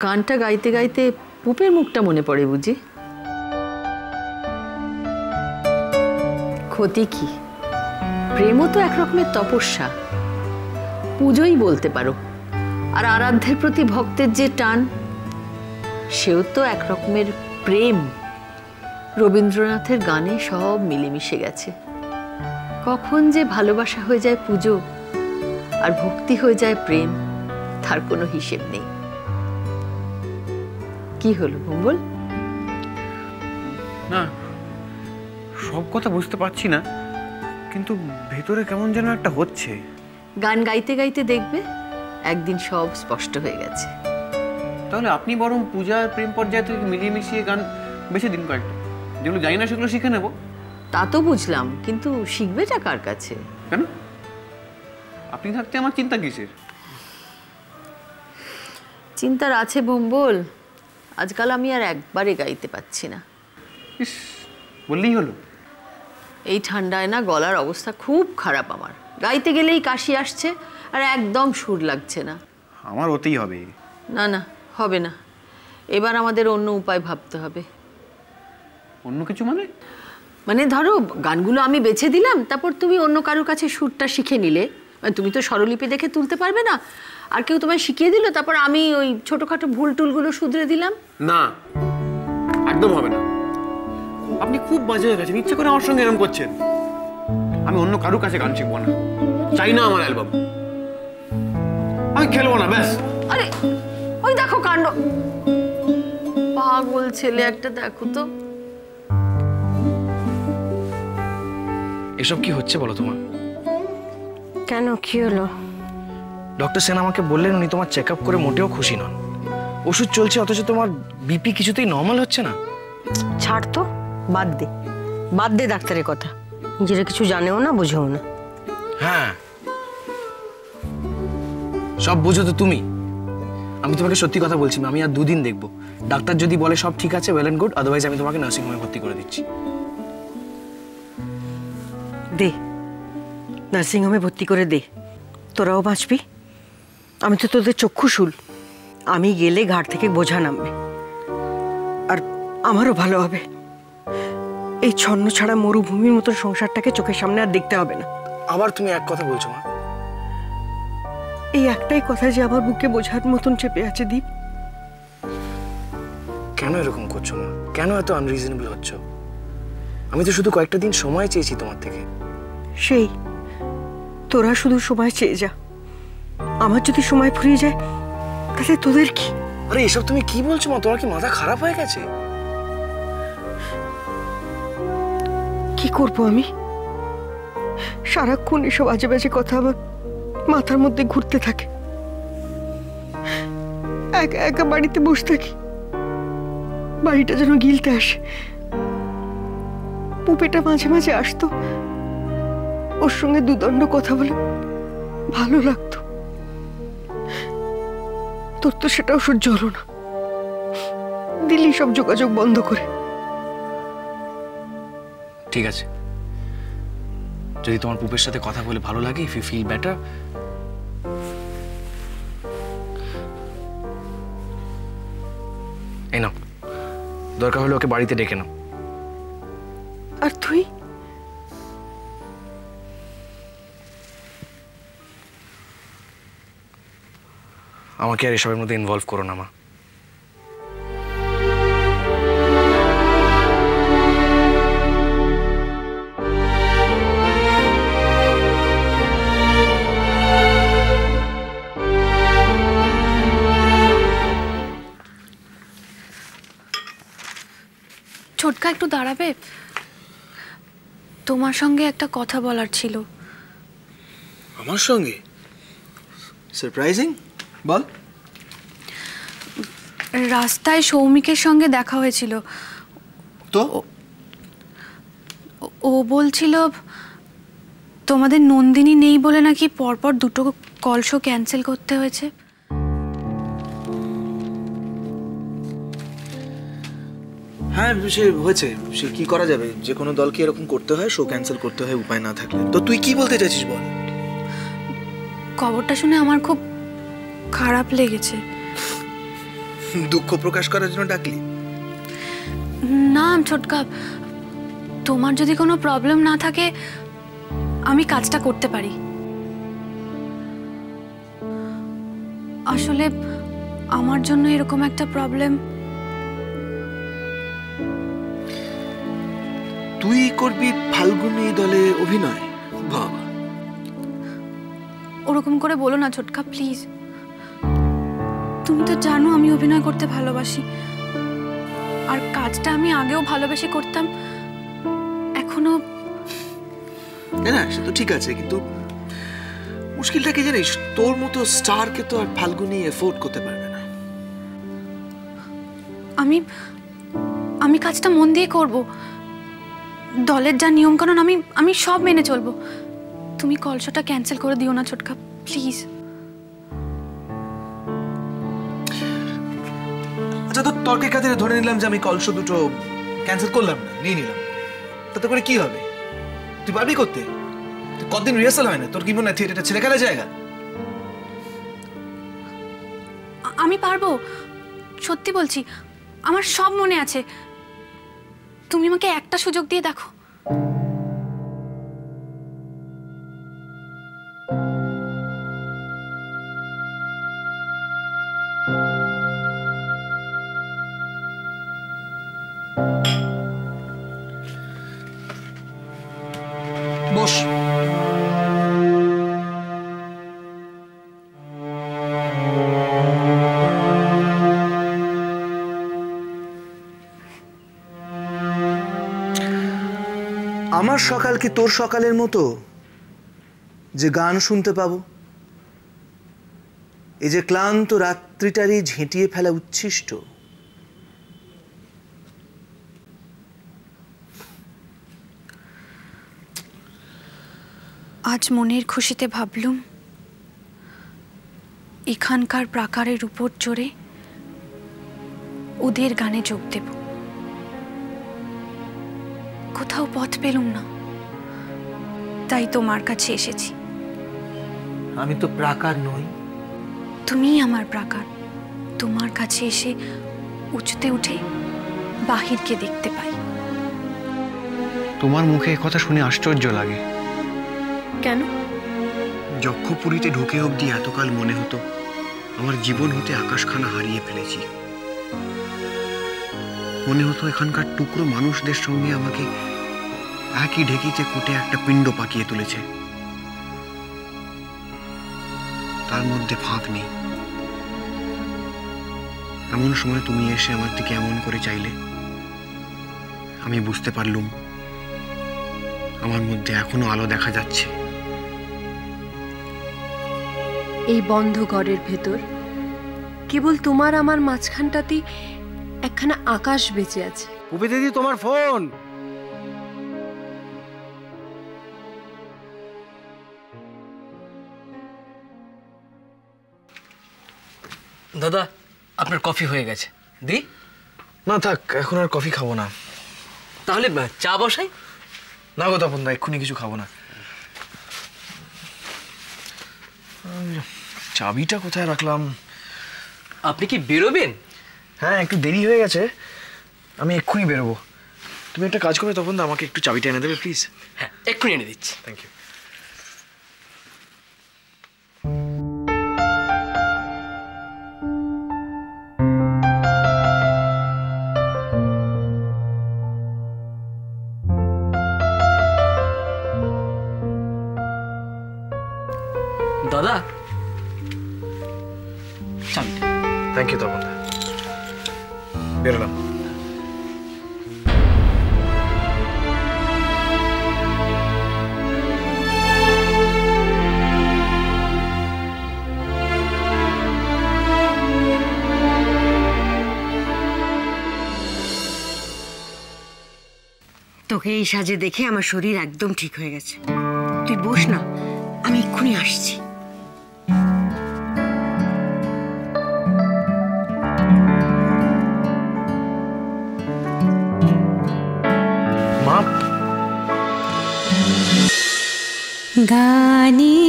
গানটা গাইতে গাইতে পুপের মুখটা মনে পড়ে বুঝি? ক্ষতি কি? প্রেমও তো একরকমের তপস্যা, পুজোই বলতে পারো। আর আরাধ্যের প্রতি ভক্তের যে টান, সেও তো একরকমের প্রেম। রবীন্দ্রনাথের গানে সব মিলেমিশে গেছে। কখন যে ভালোবাসা হয়ে যায় পুজো আর ভক্তি হয়ে যায় প্রেম, তার কোনো হিসেব নেই। কি হলো মঙ্গল? না, সব কথা বুঝতে পারছি না, কিন্তু ভেতরে কেমন যেন একটা হচ্ছে। গান গাইতে গাইতে দেখবে একদিন সব স্পষ্ট হয়ে গেছে। তাহলে আপনি বরং পূজা আর প্রেম পর্যায়ে থেকে মিলিয়ে মিশিয়ে গান বেশি দিন কয়েকটা, যেগুলো জানি না সেগুলো শিখে নেব। তা তো বুঝলাম, কিন্তু শিখবেটা কার কাছে? কেন? আপনি থাকতে আমার চিন্তা কিসের? চিন্তার আছে ভম্বল। আজকাল আমি আর একবারে গাইতে পাচ্ছি না। ইস, বললেই হলো। এই ঠান্ডায় না গলার অবস্থা খুব খারাপ আমার। গাইতে গেলেই কাশি আসছে আর একদম সুর লাগছে না। আমার ওতেই হবে। না না, হবে না। এবার আমাদের অন্য উপায় ভাবতে হবে। অন্য কিছু মানে? মানে ধরো গানগুলো আমি বেছে দিলাম, তারপর তুমি অন্য কারোর কাছে সুরটা শিখে নিলে। মানে তুমি তো স্বরলিপি দেখে তুলতে পারবে না, আর কেউ তোমায় শিখিয়ে দিল, তারপর আমি ওই ছোটখাটো ভুল টুলগুলো শুধরে দিলাম। না, একদম হবে না। আপনি খুব বাজে হয়ে গেছেন, ইচ্ছে করে আমার সঙ্গে এরকম করছেন। আমি অন্য কারোর কাছে গান শিখবো না, চাই না আমার অ্যালবাম। আমি খেলবো না, ব্যাস। আরে ওই দেখো কাণ্ড, পাগল ছেলে একটা, দেখো তো। এসব কি হচ্ছে বলো তোমার? কেন, কি হলো? ডক্টর সেন আমাকে বললেন উনি তোমার চেক আপ করে মোটেও খুশি নন। ওষুধ চলছে অথচ তোমার বিপি কিছুতেই নর্মাল হচ্ছে না। ছাড় তো, বাদ দে বাদ দে ডাক্তারের কথা। নিজেরা কিছু জানেও না, বুঝেও না। হ্যাঁ, সব বুঝো তো তুমি। আমি তোমাকে সত্যি কথা বলছি, আমি আর 2 দিন দেখবো। ডাক্তার যদি বলে সব ঠিক আছে, ওয়েল এন্ড গুড, আদারওয়াইজ আমি তোমাকে নার্সিং হোমে ভর্তি করে দিচ্ছি। দে, নার্সিং হোমে ভর্তি করে দে, তোরাও বাঁচবি। আমি তো তোদের চক্ষুশূল, আমি গেলে ঘাট থেকে বোঝা নামবে, আর আমারও ভালো হবে। এই ছন্ন ছাড়া মরুভূমির মতো সংসারটাকে চোখের সামনে আর দেখতে হবে না। আবার তুমি এক কথা বলছো মা? এই একটাই কথা যে আমার বুকে বোঝার মতন চেপে আছে দীপ। কেন এরকম করছো মা? কেন এত আনরিজনেবল হচ্ছ? আমি তো শুধু কয়েকটা দিন সময় চেয়েছি তোমার থেকে। সেই তোরা শুধু সময় চেয়ে যা, আমার যদি সময় ফুরিয়ে যায় তাহলে তোদের কি? আরে এসব তুমি কি বলছো মা? তোমার কি মাথা খারাপ হয়ে গেছে? কি করবো আমি? সারাক্ষণ এসব আজে বাজে কথা আমার মাথার মধ্যে ঘুরতে থাকে। একা একা বাড়িতে বসে থাকি, বাড়িটা যেন গিলতে আসে। পুপেটা মাঝে মাঝে আসতো, ওর সঙ্গে দুদণ্ড কথা বলে ভালো লাগতো। তোর তো সেটাও সহ্য হলো না, দিলি সব যোগাযোগ বন্ধ করে। ঠিক আছে, যদি তোমার পুপের সাথে কথা বলে ভালো লাগে, ইফ ইউ ফিল বেটার, এই নাও, দরকার হলে ওকে বাড়িতে ডেকে নাও। আর তুই? আমাকে আর এসবের মধ্যে ইনভলভ করো না মা। ছোটকা, একটু দাঁড়াবে? তোমার সঙ্গে একটা কথা বলার ছিল। আমার সঙ্গে? সারপ্রাইজিং, বল। রাস্তায় সৌমিকের সঙ্গে দেখা হয়েছিল। তো ও বলছিল তোমাদের নন্দিনী নেই বলে নাকি পরপর 2টো কল শো ক্যান্সেল করতে হয়েছে। হ্যাঁ, সে হয়েছে। সে কি করা যাবে? যে কোনো দলকে এরকম করতে হয়, শো ক্যান্সেল করতে হয়, উপায় না থাকলে। তো তুই কি বলতে চাইছিস বল। খবরটা শুনে আমার খুব খারাপ লেগেছে। দুঃখ প্রকাশ করার জন্য ডাকলি? না ছোটকা, তোমার যদি কোনো প্রবলেম না থাকে আমি কাজটা করতে পারি। আসলে আমার জন্য এরকম একটা প্রবলেম। তুই করবি ফাল্গুনী দলে অভিনয়? বাবা, ওরকম করে বলো না ছোটকা, প্লিজ। তুমি তো জানো আমি অভিনয় করতে ভালোবাসি, আর কাজটা আমি আগেও ভালোবেসে করতাম, এখনো। না সে তো ঠিক আছে, কিন্তু মুশকিলটা কি জানিস, তোর মতো স্টারকে তো আর ফাল্গুনী এফোর্ড করতে পারবে না। আমি কাজটা মন দিয়ে করব, দলের যা নিয়ম কানুন আমি সব মেনে চলবো। তুমি কলসটা ক্যান্সেল করে দিও না ছোটকা, প্লিজ। আচ্ছা, তো তর্কের খাতিরে ধরে নিলাম যে আমি কলস দুটো ক্যান্সেল করলাম না, নিয়ে নিলাম, তাতে করে কি হবে? তুই পারবি করতে? কতদিন রিহার্সাল হয় না? তোর কি মনে হয় থিয়েটারটা ছেলে খেলার জায়গা? আমি পারবো, সত্যি বলছি, আমার সব মনে আছে। তুমি আমাকে একটা সুযোগ দিয়ে দেখো। বস। আমার সকাল কি তোর সকালের মতো যে গান শুনতে পাবো? এই যে ক্লান্ত রাত্রিটারই ঝেঁটিয়ে ফেলা উচ্ছিষ্ট, আজ মনের খুশিতে ভাবলুম এখানকার প্রাকারের উপর চড়ে ওদের গানে যোগ দেব। কোথাও পথ পেলুম না, তাই তোমার কাছে এসেছি। আমি তো প্রাকার নই। তুমিই আমার প্রাকার। তোমার কাছে এসে উঁচুতে উঠে বাহিরকে দেখতে পাই। তোমার মুখে কথা শুনে আশ্চর্য লাগে। কেন? যক্ষপুরীতে ঢুকে অবধি এতকাল মনে হতো আমার জীবন হতে আকাশখানা হারিয়ে ফেলেছি। মনে হতো এখানকার টুকরো মানুষদের সঙ্গে আমাকে একই ঢেকিতে কুটে একটা পিণ্ড পাকিয়ে তুলেছে, তার মধ্যে ফাঁক নেই। এমন সময় তুমি এসে আমার দিকে এমন করে চাইলে, আমি বুঝতে পারলুম আমার মধ্যে এখনো আলো দেখা যাচ্ছে। এই বন্ধ ঘরের ভেতর কেবল তোমার আমার মাঝখানটাতেই একখানা আকাশ বেঁচে আছে। পুপি দিদি, তোমার ফোন। দাদা, আপনার কফি হয়ে গেছে, দি? না থাক, এখন আর কফি খাবো না। তাহলে চা বসাই? না গো তপন দা, এক্ষুনি কিছু খাবো না। চাবিটা কোথায় রাখলাম? আপনি কি বেরোবেন? হ্যাঁ, একটু দেরি হয়ে গেছে, আমি এক্ষুনি বেরোবো। তুমি একটা কাজ করবে তপন দা, আমাকে একটু চাবিটা এনে দেবে প্লিজ? হ্যাঁ, এক্ষুনি এনে দিচ্ছি। Thank you. দাদা, চাবিটা। থ্যাংক ইউ তপন দা, বেরোলাম। তোকে এই সাজে দেখে আমার শরীর একদম ঠিক হয়ে গেছে। তুই বস না, আমি এক্ষুনি আসছি। মা, গানে